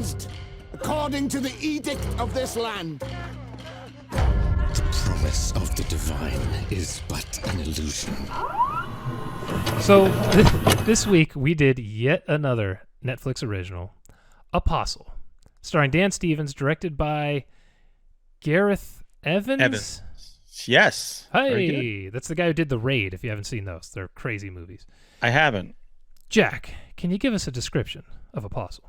cleansed, according to the edict of this land. The promise of the divine is but an illusion. So this week we did yet another Netflix original, Apostle, starring Dan Stevens, directed by Gareth Evans. Yes. Hey, that's the guy who did The Raid, if you haven't seen those. They're crazy movies. I haven't. Jack, can you give us a description of Apostle?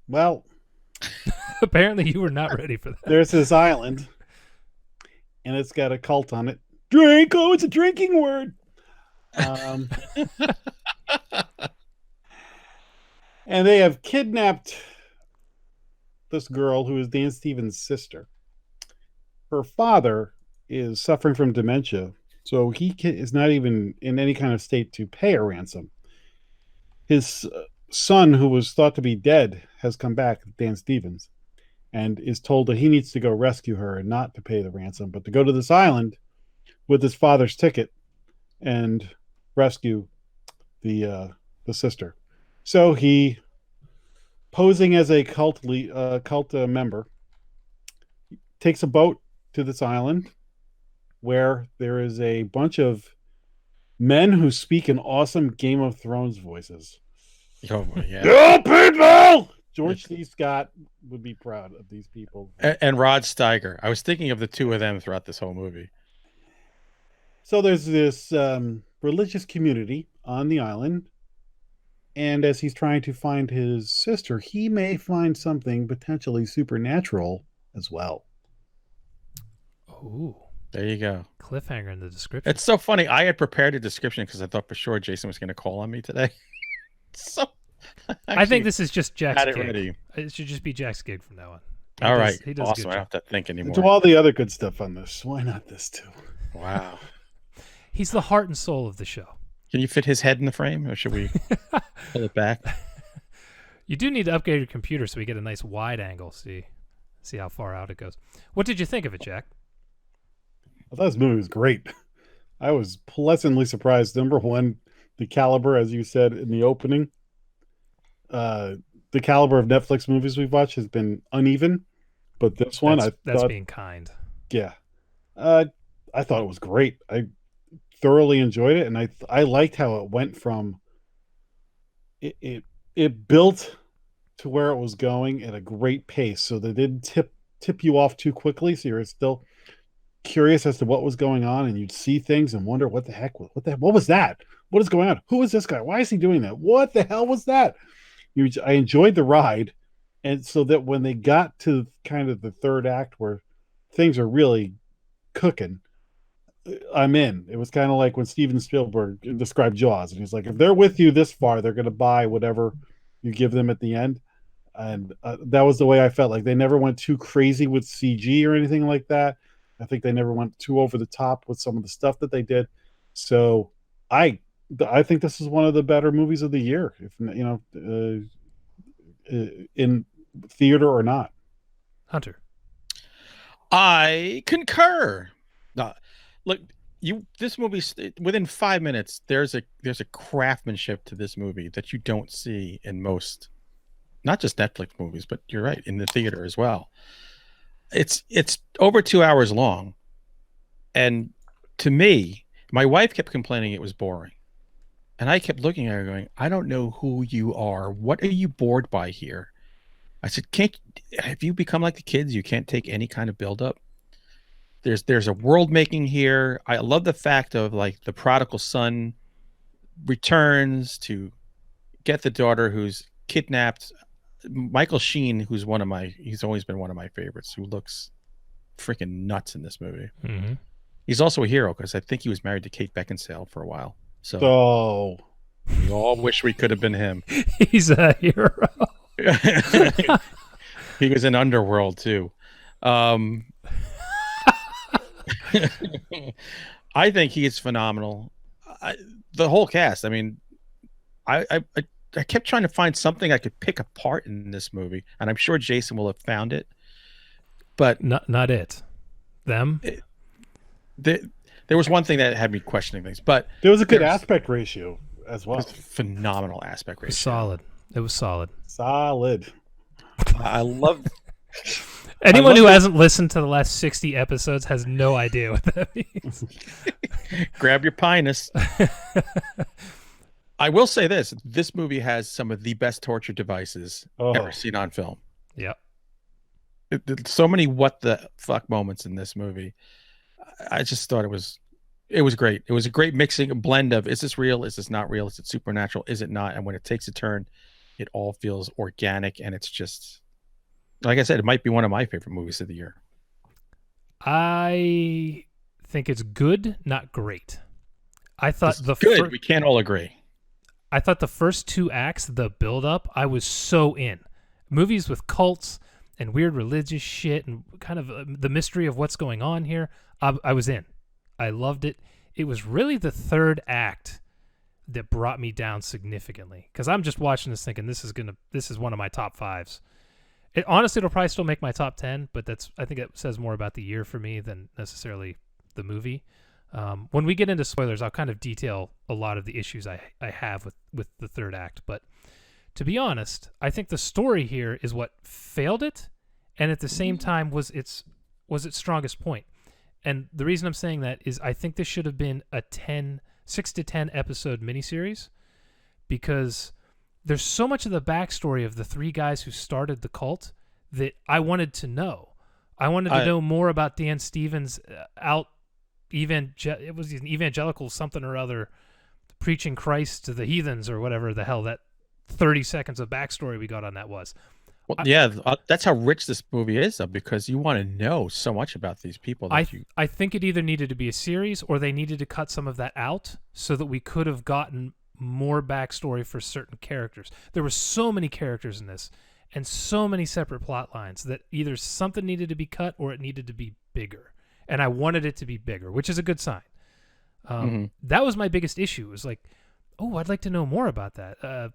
Well, apparently you were not ready for that. There's this island, and it's got a cult on it. Drink! Oh, it's a drinking word. And they have kidnapped this girl who is Dan Stevens' sister. Her father is suffering from dementia, so he is not even in any kind of state to pay a ransom. His son, who was thought to be dead, has come back, Dan Stevens, and is told that he needs to go rescue her and not to pay the ransom, but to go to this island with his father's ticket and rescue the sister. So he, posing as a cult member, takes a boat to this island where there is a bunch of men who speak in awesome Game of Thrones voices. Oh, yeah. Yo, people! George C. Scott would be proud of these people. And Rod Steiger. I was thinking of the two of them throughout this whole movie. So there's this religious community on the island, and as he's trying to find his sister, he may find something potentially supernatural as well. Oh, there you go. Cliffhanger in the description. It's so funny. I had prepared a description because I thought for sure Jason was going to call on me today. So I think this is just Jack's gig. Ready. It should just be Jack's gig from now on. All right. Awesome. I don't have to think anymore. Do all the other good stuff on this. Why not this too? Wow. He's the heart and soul of the show. Can you fit his head in the frame, or should we pull it back? You do need to upgrade your computer so we get a nice wide angle. See how far out it goes. What did you think of it, Jack? I thought this movie was great. I was pleasantly surprised. Number one, the caliber, as you said in the opening, the caliber of Netflix movies we've watched has been uneven, but this one, that's being kind. Yeah, I thought it was great. I thoroughly enjoyed it, and I liked how it went from it built to where it was going at a great pace, so they didn't tip you off too quickly, so you're still curious as to what was going on, and you'd see things and wonder what was that? What is going on? Who is this guy? Why is he doing that? What the hell was that? I enjoyed the ride, and so that when they got to kind of the third act where things are really cooking, I'm in. It was kind of like when Steven Spielberg described Jaws, and he's like, if they're with you this far, they're going to buy whatever you give them at the end. And that was the way I felt. Like they never went too crazy with CG or anything like that. I think they never went too over the top with some of the stuff that they did. So I think this is one of the better movies of the year, if in theater or not. Hunter, I concur. Look, this movie, within 5 minutes, there's a craftsmanship to this movie that you don't see in most, not just Netflix movies, but you're right, in the theater as well. It's over 2 hours long, and to me, my wife kept complaining it was boring, and I kept looking at her going, I don't know who you are. What are you bored by here? I said, have you become like the kids? You can't take any kind of buildup. There's a world making here. I love the fact of like the prodigal son returns to get the daughter who's kidnapped. Michael Sheen, he's always been one of my favorites, who looks freaking nuts in this movie. Mm-hmm. He's also a hero because I think he was married to Kate Beckinsale for a while. So we all wish we could have been him. He's a hero. He was in Underworld too. I think he is phenomenal. The whole cast. I mean, I kept trying to find something I could pick apart in this movie, and I'm sure Jason will have found it. But not it. Them. There was one thing that had me questioning things, but there was a good aspect ratio. as well. It's phenomenal aspect It was ratio. solid. It was solid. Solid. I love. Anyone love who that- hasn't listened to the last 60 episodes has no idea what that means. Grab your pinus. I will say this: this movie has some of the best torture devices ever seen on film. Yep. So many what the fuck moments in this movie. I just thought it was great. It was a great mixing, a blend of is this real? Is this not real? Is it supernatural? Is it not? And when it takes a turn, it all feels organic, and it's just like I said, it might be one of my favorite movies of the year. I think it's good, not great. I thought It's good. We can't all agree. I thought the first 2 acts, the build up, I was so in. Movies with cults and weird religious shit and kind of the mystery of what's going on here, I was in. I loved it. It was really the 3rd act that brought me down significantly because I'm just watching this thinking this is one of my top 5s. Honestly, it'll probably still make my top 10, but I think it says more about the year for me than necessarily the movie. When we get into spoilers, I'll kind of detail a lot of the issues I have with the 3rd act. But to be honest, I think the story here is what failed it, and at the same time was its strongest point. And the reason I'm saying that is I think this should have been a 6 to 10 episode miniseries because there's so much of the backstory of the 3 guys who started the cult that I wanted to know. I wanted to know more about Dan Stevens it was an evangelical something or other preaching Christ to the heathens or whatever the hell that 30 seconds of backstory we got on that was. Well, that's how rich this movie is, though, because you want to know so much about these people. I think it either needed to be a series or they needed to cut some of that out so that we could have gotten more backstory for certain characters. There were so many characters in this and so many separate plot lines that either something needed to be cut or it needed to be bigger. And I wanted it to be bigger, which is a good sign. That was my biggest issue. It was like, oh, I'd like to know more about that.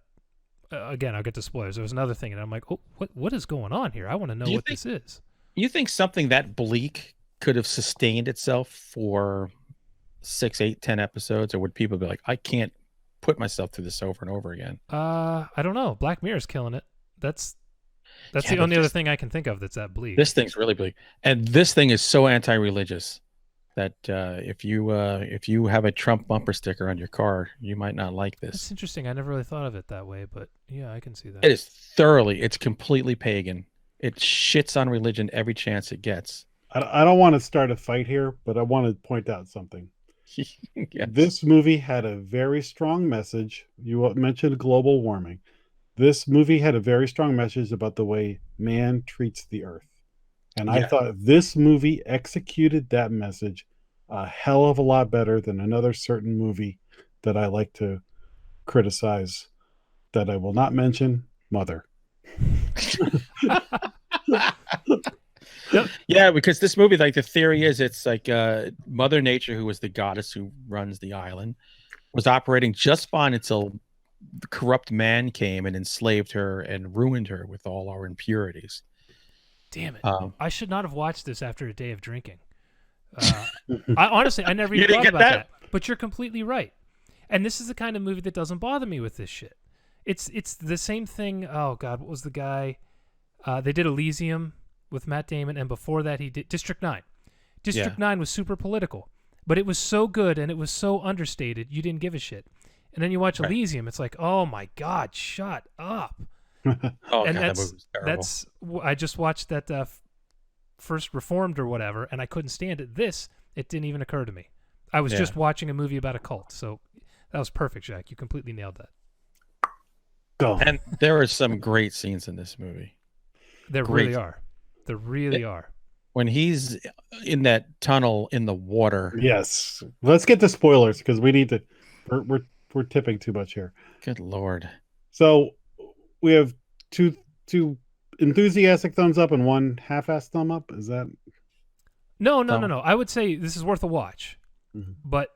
Again, I'll get to spoilers. There was another thing, and I'm like, oh, what is going on here? I want to know what this is. You think something that bleak could have sustained itself for 6, 8, 10 episodes, or would people be like, I can't put myself through this over and over again? I don't know. Black Mirror's killing it. That's the only other thing I can think of that's that bleak. This thing's really bleak, and this thing is so anti-religious that if you have a Trump bumper sticker on your car, you might not like this. That's interesting. I never really thought of it that way, but yeah, I can see that. It's completely pagan. It shits on religion every chance it gets. I don't want to start a fight here, but I want to point out something. Yes. This movie had a very strong message. You mentioned global warming. This movie had a very strong message about the way man treats the earth. And I thought this movie executed that message a hell of a lot better than another certain movie that I like to criticize that I will not mention, Mother. Yep. Yeah, because this movie, like the theory is it's like Mother Nature, who was the goddess who runs the island, was operating just fine until the corrupt man came and enslaved her and ruined her with all our impurities. Damn it. I should not have watched this after a day of drinking. I never even thought about that. But you're completely right. And this is the kind of movie that doesn't bother me with this shit. It's the same thing. Oh, God, what was the guy? They did Elysium with Matt Damon, and before that he did District 9. District 9 was super political, but it was so good and it was so understated, you didn't give a shit. And then you watch Elysium, it's like, oh my God, shut up. Oh, and God, that movie was terrible. I just watched that first Reformed or whatever, and I couldn't stand it. It didn't even occur to me. I was just watching a movie about a cult, so that was perfect, Jack. You completely nailed that. Go. And there are some great scenes in this movie. There really are. There really are. When he's in that tunnel in the water. Yes. Let's get to spoilers because we need to. We're tipping too much here. Good Lord. So we have two enthusiastic thumbs up and one half-assed thumb up. Is that? No. I would say this is worth a watch, but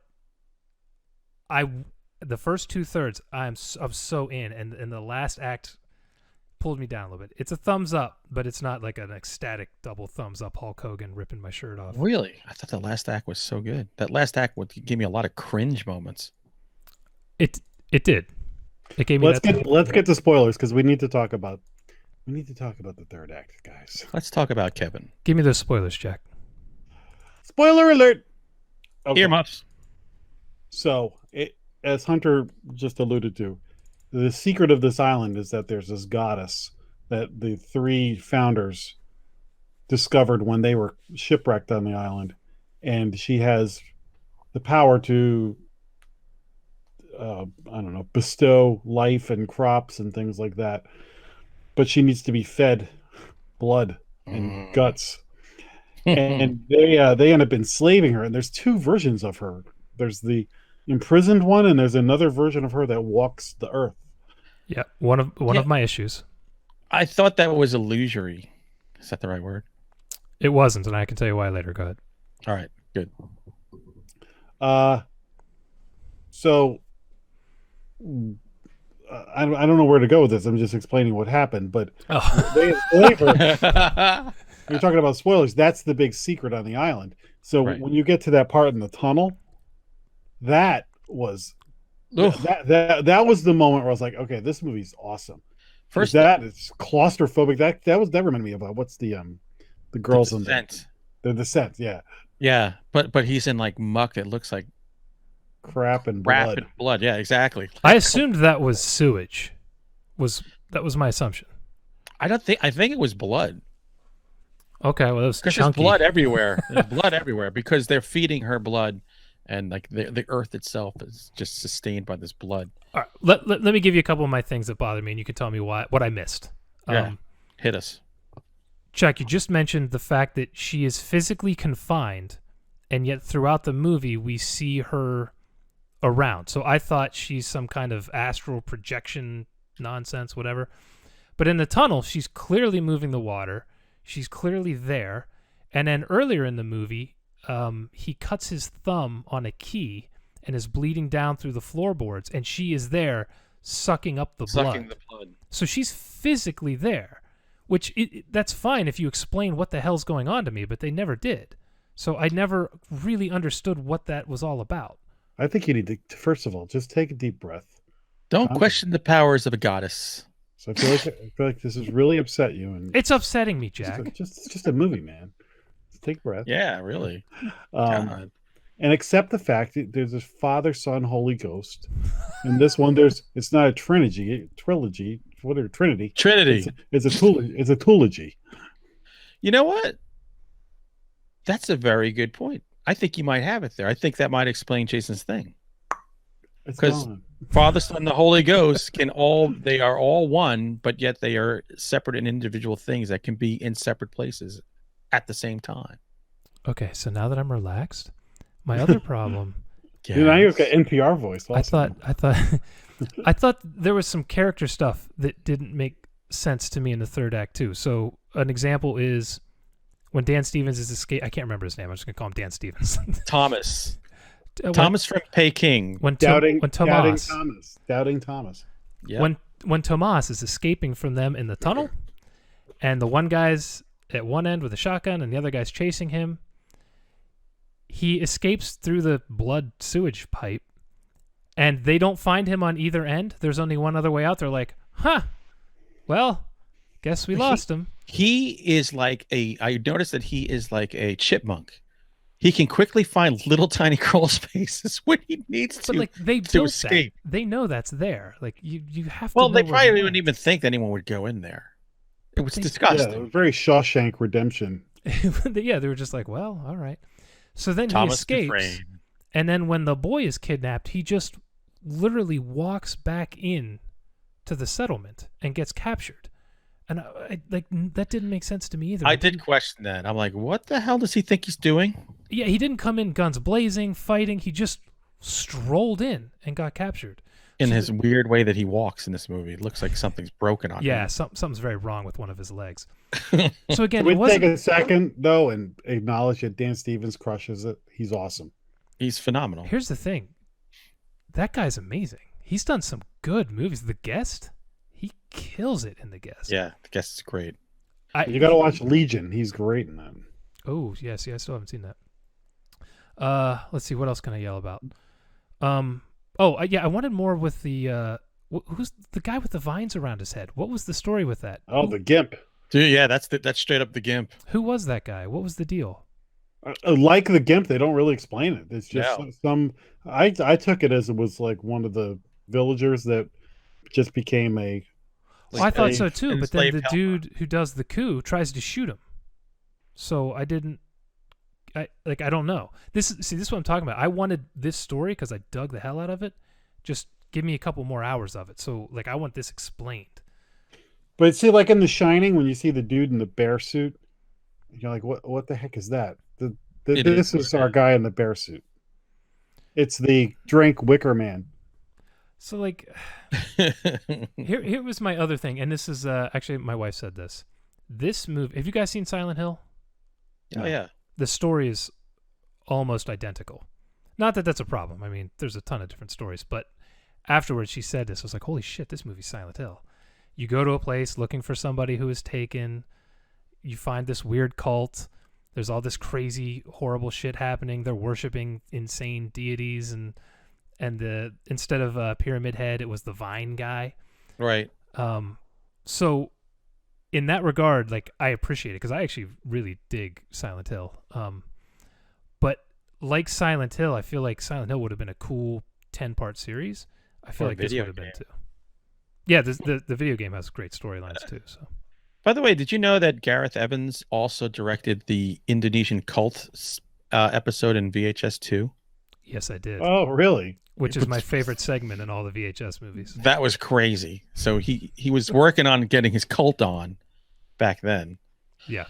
the first 2/3 I'm so in, and the last act pulled me down a little bit. It's a thumbs up, but it's not like an ecstatic double thumbs up Hulk Hogan ripping my shirt off. Really? I thought the last act was so good. That last act would give me a lot of cringe moments. It did. It gave me Let's get to spoilers because we need to talk about the third act, guys. Let's talk about Kevin. Give me those spoilers, Jack. Spoiler alert. Okay. Earmuffs. So, as Hunter just alluded to, the secret of this island is that there's this goddess that the three founders discovered when they were shipwrecked on the island, and she has the power to bestow life and crops and things like that, but she needs to be fed blood and guts. And they end up enslaving her, and there's two versions of her. There's the imprisoned one, and there's another version of her that walks the earth. Yeah, one of my issues. I thought that was illusory. Is that the right word? It wasn't, and I can tell you why later. Go ahead. All right, good. So I don't know where to go with this. I'm just explaining what happened, but they enslave her. You're talking about spoilers. That's the big secret on the island. So when you get to that part in the tunnel, that was that was the moment where I was like, okay, this movie's awesome. First, that it's claustrophobic. That reminded me of what's the girls in the Descent. Yeah, but he's in like muck that looks like crap and blood. Yeah, exactly. I assumed that was sewage. That was my assumption. I think it was blood. Okay, well, it was because chunky. there's blood everywhere. There's blood everywhere because they're feeding her blood, and like the earth itself is just sustained by this blood. All right, let me give you a couple of my things that bother me, and you can tell me what I missed. Yeah, hit us. Chuck, you just mentioned the fact that she is physically confined, and yet throughout the movie we see her around. So I thought she's some kind of astral projection nonsense, whatever. But in the tunnel, she's clearly moving the water. She's clearly there. And then earlier in the movie, he cuts his thumb on a key and is bleeding down through the floorboards, and she is there sucking up the blood. So she's physically there, which that's fine if you explain what the hell's going on to me, but they never did. So I never really understood what that was all about. I think you need to, first of all, just take a deep breath. Don't question the powers of a goddess. So I feel like this has really upset you, and it's upsetting me, Jack. It's just a movie, man. Just take a breath. Yeah, really. And accept the fact that there's a Father, Son, Holy Ghost. In this one, it's not a trilogy. What are Trinity? Trinity. It's a toology. You know what? That's a very good point. I think you might have it there. I think that might explain Jason's thing. Because Father, Son, the Holy Ghost they are all one, but yet they are separate and individual things that can be in separate places at the same time. Okay, so now that I'm relaxed, my other problem. Now you've got NPR voice. Awesome. I thought there was some character stuff that didn't make sense to me in the third act too. So an example is when Dan Stevens is I can't remember his name. I'm just gonna call him Dan Stevens. Thomas. Thomas from Peking. Doubting Thomas. Yeah. When Tomas is escaping from them in the tunnel, and the one guy's at one end with a shotgun and the other guy's chasing him, he escapes through the blood sewage pipe, and they don't find him on either end. There's only one other way out. They're like, well, guess we lost him. He is like I noticed that he is like a chipmunk. He can quickly find little tiny crawl spaces when he needs to. But like they to escape. They know that's there. Like you have to. Well, they probably wouldn't even think that anyone would go in there. It was disgusting. Yeah, very Shawshank Redemption. Yeah, they were just like, well, all right. So then he escapes, and then when the boy is kidnapped, he just literally walks back in to the settlement and gets captured. And that didn't make sense to me either. I did question that. I'm like, what the hell does he think he's doing? Yeah, he didn't come in guns blazing, fighting. He just strolled in and got captured. In his weird way that he walks in this movie, it looks like something's broken on him. Yeah, something's very wrong with one of his legs. So again, we take a second though and acknowledge that Dan Stevens crushes it. He's awesome. He's phenomenal. Here's the thing: that guy's amazing. He's done some good movies. The Guest, he kills it in The Guest. Yeah, The Guest is great. You got to watch Legion. He's great in that. Oh yes, I still haven't seen that. Let's see, what else can I yell about? Oh, yeah, I wanted more with the who's the guy with the vines around his head? What was the story with that? Oh, the Gimp. Dude, yeah, that's straight up the Gimp. Who was that guy? What was the deal? Like the Gimp, they don't really explain it. It's just No. some. I took it as it was like one of the villagers that just became a. Well, I thought slave. so too, but then enslaved the helper. dude who does the coup tries to shoot him. So I didn't. I don't know. This is what I'm talking about. I wanted this story because I dug the hell out of it. Just give me a couple more hours of it. So like I want this explained. But see, like in The Shining, when you see the dude in the bear suit, you're like, "What the heck is that?" It This is. is our guy in the bear suit. It's the Drink Wicker Man. So like here was my other thing, and this is actually my wife said this. This movie. Have you guys seen Silent Hill? Oh yeah. The story is almost identical. Not that that's a problem. I mean, there's a ton of different stories, but afterwards she said this. I was like, holy shit, this movie's Silent Hill. You go to a place looking for somebody who is taken. You find this weird cult. There's all this crazy, horrible shit happening. They're worshiping insane deities, and instead of Pyramid Head, it was the Vine guy. Right. So in that regard, like I appreciate it because I actually really dig Silent Hill. But like Silent Hill, I feel like Silent Hill would have been a cool 10-part series. I feel Or a like this video would have been game. too. Yeah, the video game has great storylines too. So By the way, did you know that Gareth Evans also directed the Indonesian cult episode in VHS 2? yes, I did. Oh, really? Which is my favorite segment in all the VHS movies. That was crazy. So he was working on getting his cult on back then. Yeah.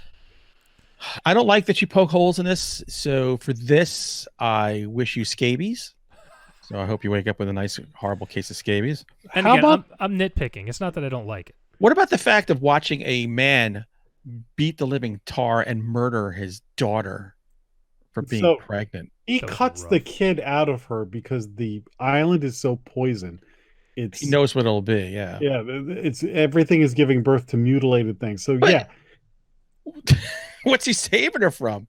I don't like that you poke holes in this. So for this, I wish you scabies. So I hope you wake up with a nice, horrible case of scabies. And How again, about- I'm nitpicking. It's not that I don't like it. What about the fact of watching a man beat the living tar and murder his daughter for being So- pregnant? He That was cuts rough. the kid out of her because the island is so poisoned. It's He knows what it'll be. Yeah. yeah, it's everything is giving birth to mutilated things. So But- yeah, What's he saving her from?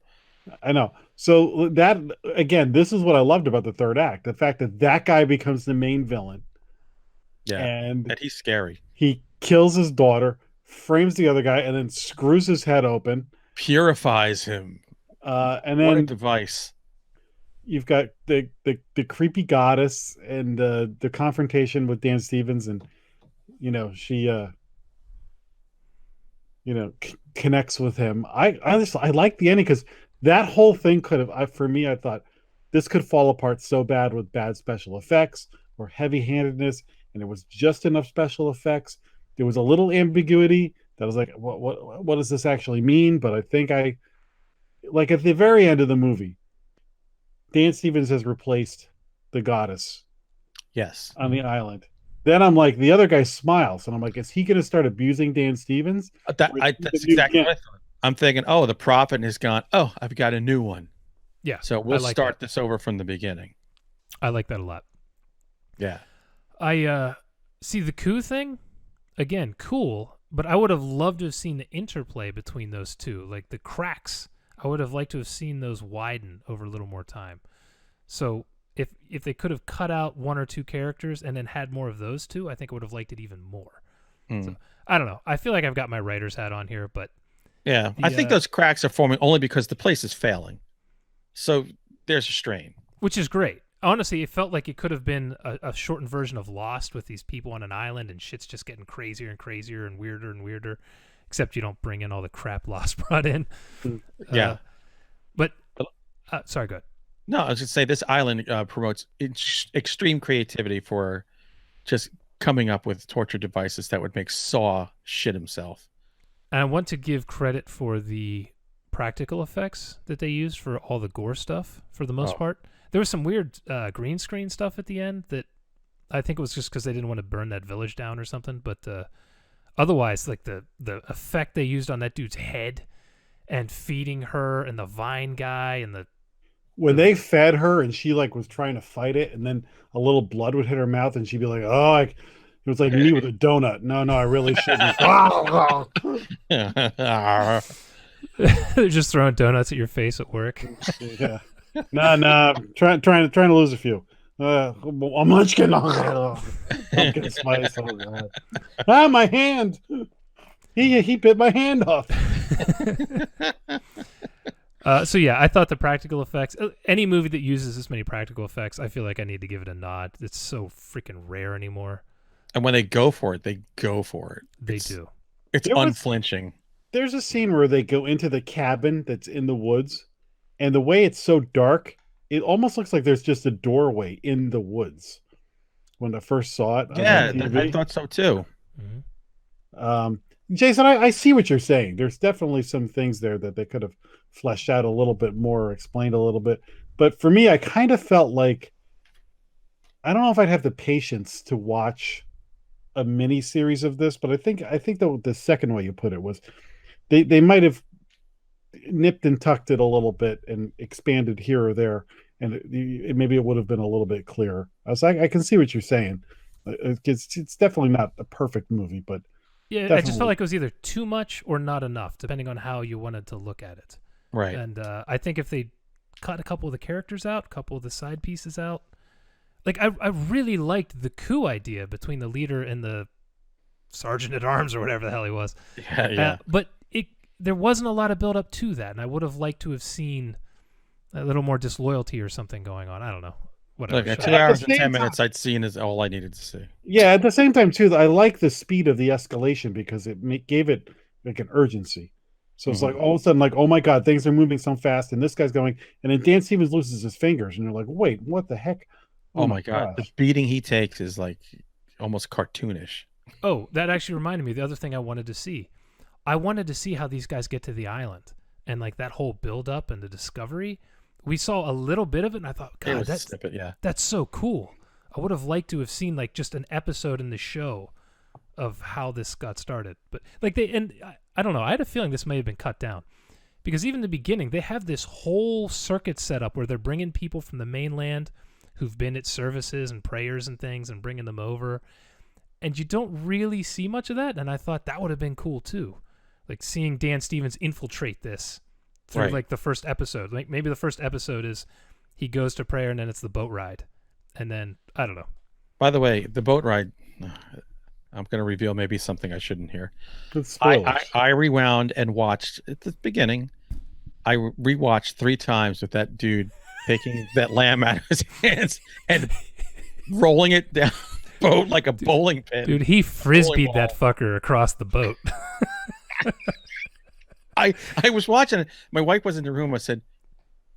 I know. So that again, this is what I loved about the third act: the fact that that guy becomes the main villain, Yeah. and And he's scary. he kills his daughter, frames the other guy, and then screws his head open. Purifies him. And What a then device. you've got the creepy goddess and the confrontation with Dan Stevens, and she connects with him. I like the ending because that whole thing could have for me I thought this could fall apart so bad with bad special effects or heavy-handedness, and it was just enough special effects. There was a little ambiguity that was like, what does this actually mean? But I think I like at the very end of the movie, Dan Stevens has replaced the goddess Yes. on the island. Then I'm like, the other guy smiles, and I'm like, is he going to start abusing Dan Stevens? That's the new exactly what I Gimp. thought. I'm thinking, oh, the prophet has gone, oh, I've got a new one. Yeah. So we'll I like start that. this over from the beginning. I like that a lot. Yeah. I see the coup thing. Again, cool, but I would have loved to have seen the interplay between those two, like the cracks. I would have liked to have seen those widen over a little more time. So if they could have cut out one or two characters and then had more of those two, I think I would have liked it even more. Hmm. So I don't know. I feel like I've got my writer's hat on here, but Yeah. I think The, those cracks are forming only because the place is failing. So there's a strain. which is great. Honestly, it felt like it could have been a shortened version of Lost with these people on an island and shit's just getting crazier and crazier and weirder, except you don't bring in all the crap Lost brought in. Yeah. But sorry, go ahead. No, I was going to say this island promotes extreme creativity for just coming up with torture devices that would make Saw shit himself. And I want to give credit for the practical effects that they used for all the gore stuff for the most Oh. part. There was some weird green screen stuff at the end that I think it was just because they didn't want to burn that village down or something. But otherwise, like the effect they used on that dude's head and feeding her and the vine guy and the When they fed her and she like was trying to fight it, and then a little blood would hit her mouth, and she'd be like, "Oh, it was like me with a donut." No, I really shouldn't. they're just throwing donuts at your face at work. Yeah. No, trying to lose a few. A munchkin. Pumpkin spice. Oh god. Ah, my hand. He bit my hand off. So yeah, I thought the practical effects. Any movie that uses this many practical effects, I feel like I need to give it a nod. It's so freaking rare anymore. And when they go for it, they go for it. They do. It's unflinching. There's a scene where they go into the cabin that's in the woods, and the way it's so dark, it almost looks like there's just a doorway in the woods. When I first saw it, Yeah, on TV. I thought so too. Mm-hmm. Jason, I see what you're saying. There's definitely some things there that they could have fleshed out a little bit more, explained a little bit. But for me, I kind of felt like I don't know if I'd have the patience to watch a mini series of this, but I think the second way you put it was they might have nipped and tucked it a little bit and expanded here or there, and maybe it would have been a little bit clearer. I can see what you're saying. It's definitely not a perfect movie, but yeah, definitely. I just felt like it was either too much or not enough, depending on how you wanted to look at it. Right. And I think if they cut a couple of the characters out, a couple of the side pieces out, like I really liked the coup idea between the leader and the sergeant at arms or whatever the hell he was. Yeah. But there wasn't a lot of build up to that, and I would have liked to have seen a little more disloyalty or something going on. I don't know. Whatever. Look, at Shut 2 up. hours the and 10 same minutes, I'd seen is all I needed to see. Yeah, at the same time too, I like the speed of the escalation because it gave it like an urgency. So it's like all of a sudden, like, oh my god, things are moving so fast, and this guy's going, and then Dan Stevens loses his fingers, and you're like, wait, what the heck? Oh my god, the beating he takes is like almost cartoonish. Oh, that actually reminded me of the other thing I wanted to see. I wanted to see how these guys get to the island and like that whole build up and the discovery. We saw a little bit of it, and I thought, God, that's so cool. I would have liked to have seen like just an episode in the show of how this got started. But like I don't know. I had a feeling this may have been cut down because even in the beginning, they have this whole circuit set up where they're bringing people from the mainland who've been at services and prayers and things and bringing them over. And you don't really see much of that. And I thought that would have been cool too. Like seeing Dan Stevens infiltrate this through like the first episode. Like maybe the first episode is he goes to prayer and then it's the boat ride. And then, I don't know. By the way, the boat ride, I'm going to reveal maybe something I shouldn't hear. I rewound and watched at the beginning. I rewatched 3 times with that dude taking that lamb out of his hands and rolling it down the boat like a bowling pin. Dude, he frisbeed that fucker across the boat. I was watching it. My wife was in the room. I said,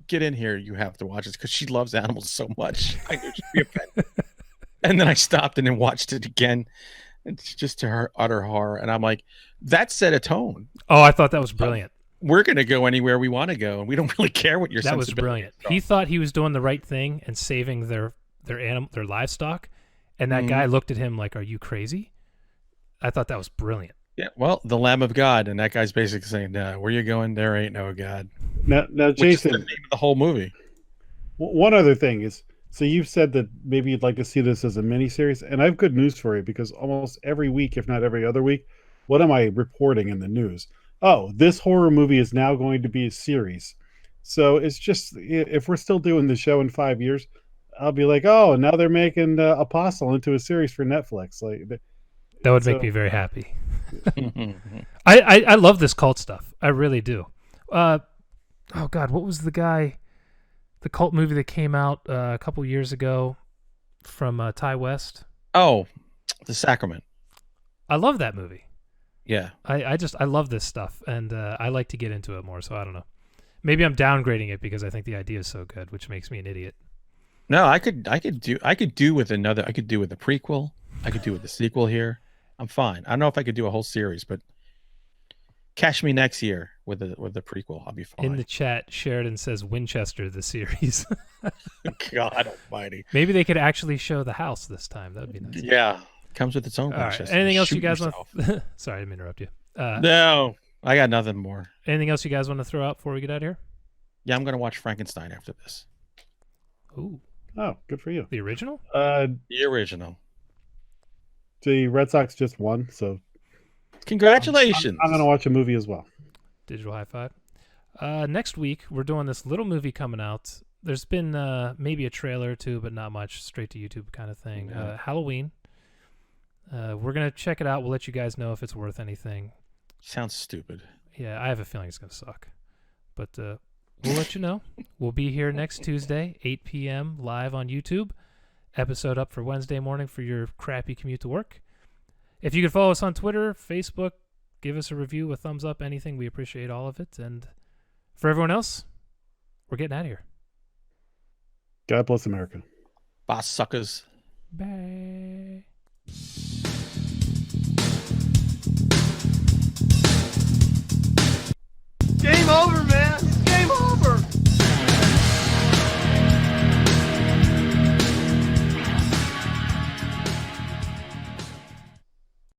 get in here. You have to watch this because she loves animals so much. I knew she'd be offended. And then I stopped and then watched it again. And just to her utter horror. And I'm like, that set a tone. Oh, I thought that was brilliant. We're going to go anywhere we want to go. And we don't really care what your That was brilliant. He thought he was doing the right thing and saving their livestock. And that guy looked at him like, are you crazy? I thought that was brilliant. Yeah, well, the Lamb of God, and that guy's basically saying, where you going? There ain't no God. Now, Jason, which is the name of the whole movie. One other thing is, so you've said that maybe you'd like to see this as a miniseries, and I have good news for you because almost every week, if not every other week, what am I reporting in the news? Oh, this horror movie is now going to be a series. So it's just, if we're still doing the show in 5 years, I'll be like, oh, now they're making Apostle into a series for Netflix. Like that would make me very happy. I love this cult stuff. I really do. Oh God, what was the cult movie that came out a couple years ago from Ty West? Oh, The Sacrament. I love that movie. Yeah. I love this stuff, and I like to get into it more, so I don't know. Maybe I'm downgrading it because I think the idea is so good, which makes me an idiot. No, I could do with a prequel. I could do with the sequel here. I'm fine. I don't know if I could do a whole series, but catch me next year with the prequel. I'll be fine. In the chat, Sheridan says Winchester the series. God almighty. Maybe they could actually show the house this time. That would be nice. Yeah. Comes with its own Winchester. Right. Anything else you guys want? Sorry, I didn't mean to interrupt you. No, I got nothing more. Anything else you guys want to throw out before we get out of here? Yeah, I'm going to watch Frankenstein after this. Ooh. Oh, good for you. The original? The original. The Red Sox just won, so congratulations. I'm going to watch a movie as well. Digital high five. Next week, we're doing this little movie coming out There's been maybe a trailer or two, but not much. Straight to YouTube kind of thing. Yeah. Halloween. We're gonna check it out. We'll let you guys know if it's worth anything. Sounds stupid. Yeah, I have a feeling it's gonna suck, but we'll let you know. We'll be here next Tuesday, 8 p.m. live on YouTube. Episode up for Wednesday morning for your crappy commute to work. If you could follow us on Twitter, Facebook, give us a review, a thumbs up, anything. We appreciate all of it. And for everyone else, we're getting out of here. God bless America. Boss suckers. Bye. Game over,